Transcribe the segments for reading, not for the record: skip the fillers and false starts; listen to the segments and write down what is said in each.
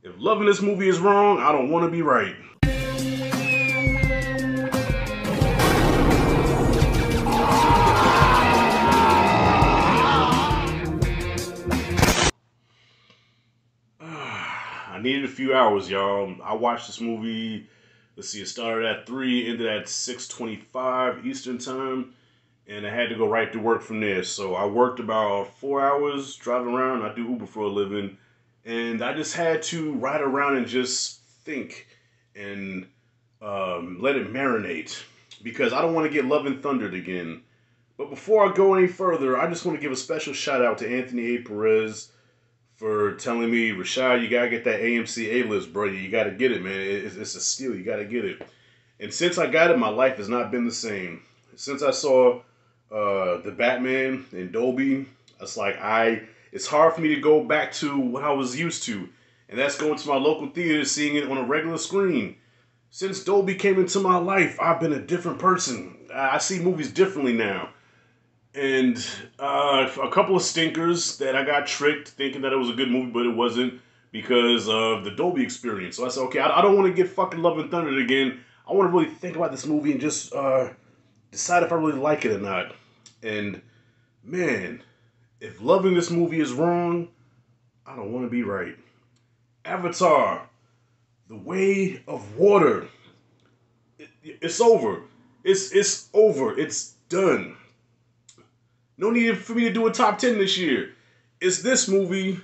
If loving this movie is wrong, I don't want to be right. I needed a few hours, y'all. I watched this movie. Let's see, it started at 3, ended at 6:25 Eastern Time, and I had to go right to work from there. So I worked about 4 hours driving around. I do Uber for a living, and I just had to ride around and just think and let it marinate because I don't want to get Love and Thundered again. But before I go any further, I just want to give a special shout out to Anthony A. Perez for telling me, Rashad, you gotta get that AMC A-list, bro. You gotta get it, man. It's a steal. You gotta get it. And since I got it, my life has not been the same. Since I saw the Batman in Dolby, it's hard for me to go back to what I was used to, and that's going to my local theater, seeing it on a regular screen. Since Dolby came into my life, I've been a different person. I see movies differently now. And a couple of stinkers that I got tricked thinking that it was a good movie, but it wasn't because of the Dolby experience. So I said, okay, I don't want to get fucking Love and Thunder again. I want to really think about this movie and just decide if I really like it or not. And man, if loving this movie is wrong, I don't want to be right. Avatar, The Way of Water. It's over. It's over. It's done. No need for me to do a top 10 this year. It's this movie,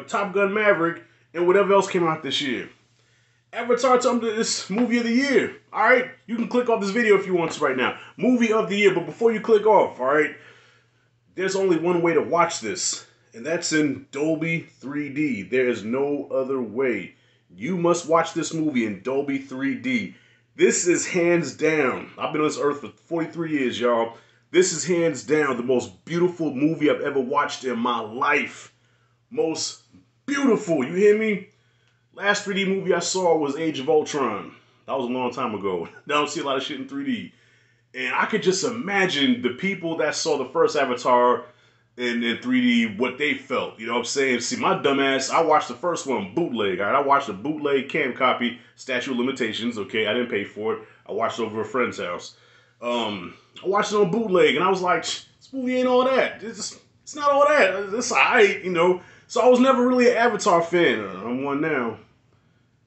Top Gun Maverick, and whatever else came out this year. Avatar told me this movie of the year. Alright? You can click off this video if you want to right now. Movie of the year, but before you click off, alright? There's only one way to watch this, and that's in Dolby 3D. There is no other way. You must watch this movie in Dolby 3D. This is hands down. I've been on this earth for 43 years, y'all. This is hands down the most beautiful movie I've ever watched in my life. Most beautiful, you hear me? Last 3D movie I saw was Age of Ultron. That was a long time ago. I don't see a lot of shit in 3D. And I could just imagine the people that saw the first Avatar in 3D, what they felt. You know what I'm saying? See, my dumbass, I watched the first one bootleg. All right? I watched a bootleg cam copy, statute of limitations. Okay, I didn't pay for it. I watched it over a friend's house. I watched it on bootleg, and I was like, this movie ain't all that. It's not all that. It's alright, you know. So I was never really an Avatar fan. I'm one now.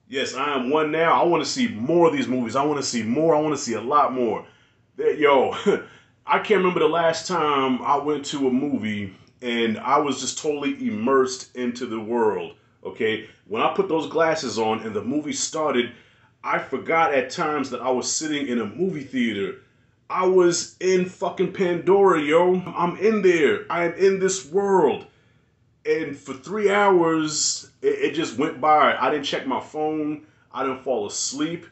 Yes, I am one now. I want to see more of these movies. I want to see more. I want to see a lot more. Yo, I can't remember the last time I went to a movie and I was just totally immersed into the world. Okay, when I put those glasses on and the movie started, I forgot at times that I was sitting in a movie theater. I was in fucking Pandora, yo. I'm in there. I am in this world. And for 3 hours, it just went by. I didn't check my phone. I didn't fall asleep.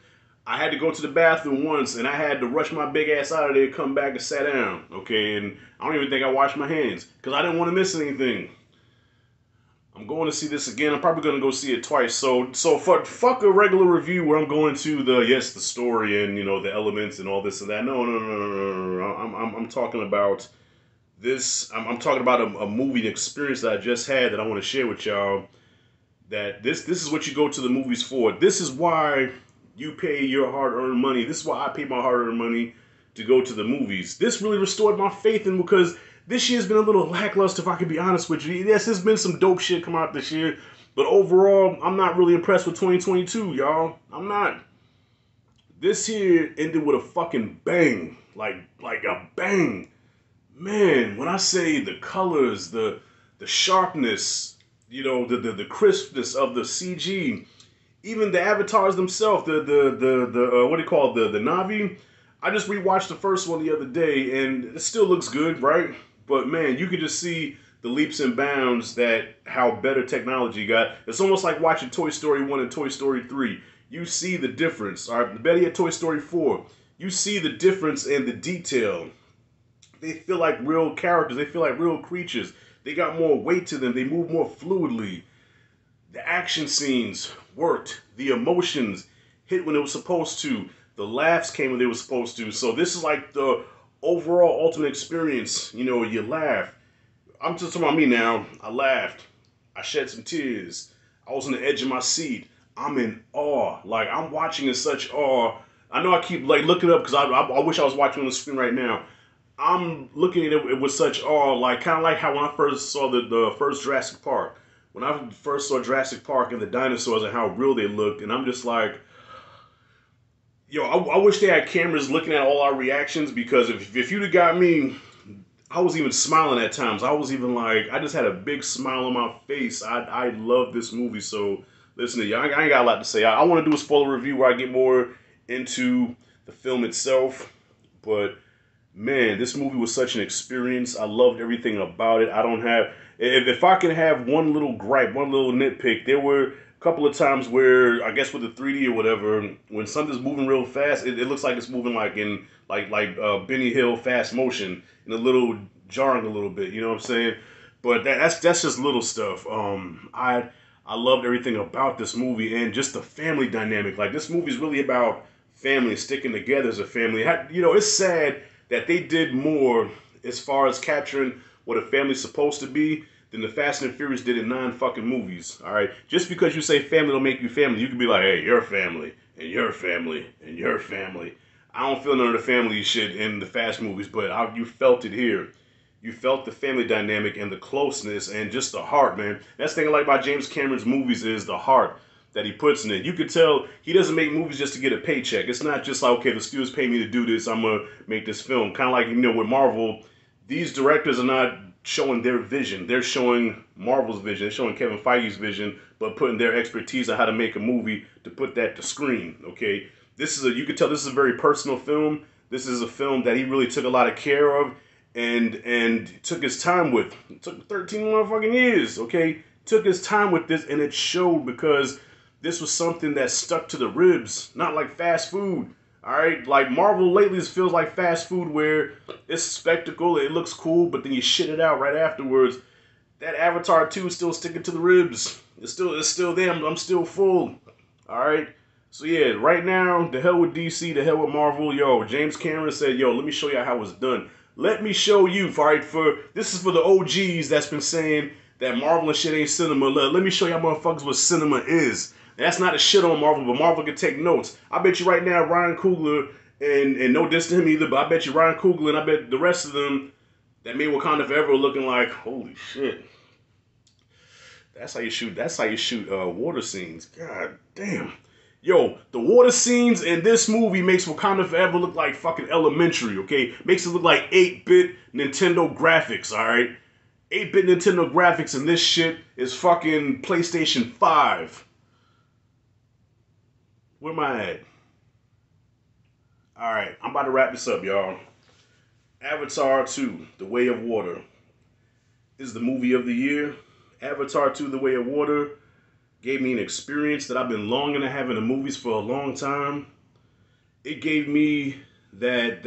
I had to go to the bathroom once, and I had to rush my big ass out of there, come back and sat down. Okay, and I don't even think I washed my hands because I didn't want to miss anything. I'm going to see this again. I'm probably going to go see it twice. So fuck a regular review where I'm going to the story and the elements and all this and that. No. I'm talking about this. I'm talking about a movie, the experience that I just had that I want to share with y'all. That this is what you go to the movies for. This is why you pay your hard-earned money. This is why I pay my hard-earned money to go to the movies. This really restored my faith in because this year's been a little lackluster, if I can be honest with you. Yes, there's been some dope shit come out this year, but overall, I'm not really impressed with 2022, y'all. I'm not. This year ended with a fucking bang. Like a bang. Man, when I say the colors, the sharpness, the crispness of the CG, even the avatars themselves, the what do you call it, the Navi. I just rewatched the first one the other day, and it still looks good, right? But man, you can just see the leaps and bounds that how better technology got. It's almost like watching Toy Story 1 and Toy Story 3. You see the difference. All right, better yet, Toy Story 4. You see the difference in the detail. They feel like real characters. They feel like real creatures. They got more weight to them. They move more fluidly. The action scenes worked. The emotions hit when it was supposed to. The laughs came when they were supposed to. So this is like the overall ultimate experience. You laugh. I'm just talking about me now. I laughed. I shed some tears. I was on the edge of my seat. I'm in awe. Like, I'm watching in such awe. I know I keep like looking up because I wish I was watching on the screen right now. I'm looking at it with such awe, like kind of like how when I first saw the first Jurassic Park. When I first saw Jurassic Park and the dinosaurs and how real they looked, and I'm just like, yo, I wish they had cameras looking at all our reactions because if you'd have got me, I was even smiling at times. I was even like, I just had a big smile on my face. I love this movie. So listen to you, I ain't got a lot to say. I want to do a spoiler review where I get more into the film itself, but man, this movie was such an experience. I loved everything about it. I don't have, if I could have one little gripe, one little nitpick, there were a couple of times where, I guess with the 3D or whatever, when something's moving real fast, it looks like it's moving like in, Benny Hill fast motion, and a little jarring a little bit, you know what I'm saying? But that's just little stuff. I loved everything about this movie and just the family dynamic. Like, this movie is really about family sticking together as a family. You know, it's sad that they did more as far as capturing what a family's supposed to be than the Fast and Furious did in 9 fucking movies. All right, just because you say family don't make you family, you can be like, hey, your family and your family and your family. I don't feel none of the family shit in the Fast movies, but you felt it here. You felt the family dynamic and the closeness and just the heart, man. That's the thing I like about James Cameron's movies is the heart that he puts in it. You could tell he doesn't make movies just to get a paycheck. It's not just like, okay, the studios pay me to do this, I'm gonna make this film. Kind of like, you know, with Marvel, these directors are not showing their vision. They're showing Marvel's vision. They're showing Kevin Feige's vision, but putting their expertise on how to make a movie to put that to screen. Okay, you could tell this is a very personal film. This is a film that he really took a lot of care of and took his time with. It took 13 motherfucking years. Okay, took his time with this, and it showed because this was something that stuck to the ribs, not like fast food. All right, like Marvel lately feels like fast food where it's spectacle, it looks cool, but then you shit it out right afterwards. That Avatar 2 is still sticking to the ribs. It's still there. I'm still full. All right. So yeah, right now, the hell with DC, the hell with Marvel. Yo, James Cameron said, yo, let me show you how it's done. Let me show you, all right, this is for the OGs that's been saying that Marvel and shit ain't cinema. Let me show y'all motherfuckers what cinema is. And that's not a shit on Marvel, but Marvel can take notes. I bet you right now, Ryan Coogler, and no diss to him either, but I bet you Ryan Coogler and I bet the rest of them that made Wakanda Forever looking like, holy shit. That's how you shoot. That's how you shoot water scenes. God damn. Yo, the water scenes in this movie makes Wakanda Forever look like fucking elementary, okay? Makes it look like 8-bit Nintendo graphics, alright? 8-bit Nintendo graphics, and this shit is fucking PlayStation 5. Where am I at? Alright, I'm about to wrap this up, y'all. Avatar 2, The Way of Water, is the movie of the year. Avatar 2, The Way of Water gave me an experience that I've been longing to have in the movies for a long time. It gave me that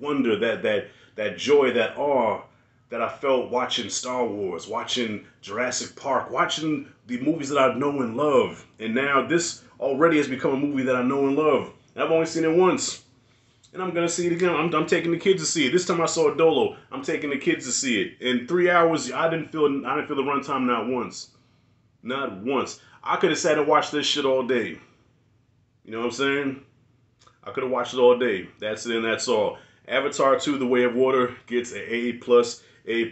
wonder, that joy, that awe that I felt watching Star Wars, watching Jurassic Park, watching the movies that I know and love. And now this already has become a movie that I know and love. And I've only seen it once. And I'm gonna see it again. I'm taking the kids to see it. This time I saw Dolo. I'm taking the kids to see it. In 3 hours, I didn't feel the runtime not once. Not once. I could have sat and watched this shit all day. You know what I'm saying? I could have watched it all day. That's it and that's all. Avatar 2, The Way of Water gets an A+, A+++++++++.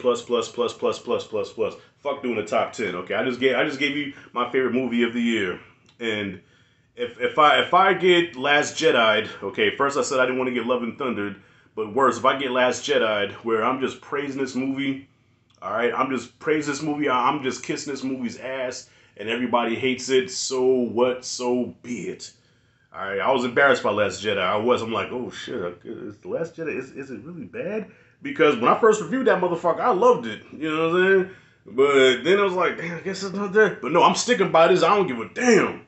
Fuck doing the top 10, okay? I just gave you my favorite movie of the year. And if I get Last Jedi'd, okay, first I said I didn't want to get Love and Thundered, but worse, if I get Last Jedi'd, where I'm just praising this movie, all right, I'm just praising this movie, I'm just kissing this movie's ass, and everybody hates it, so what, so be it. All right, I was embarrassed by Last Jedi. I'm like, oh shit, is The Last Jedi, is it really bad? Because when I first reviewed that motherfucker, I loved it, you know what I'm saying? But then I was like, damn, I guess it's not there. But no, I'm sticking by this, I don't give a damn.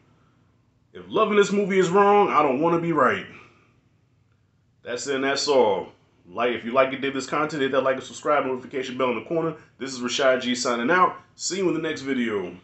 If loving this movie is wrong, I don't want to be right. That's it and that's all. Like, if you like and dig this content, hit that like and subscribe notification bell in the corner. This is Rashad G signing out. See you in the next video.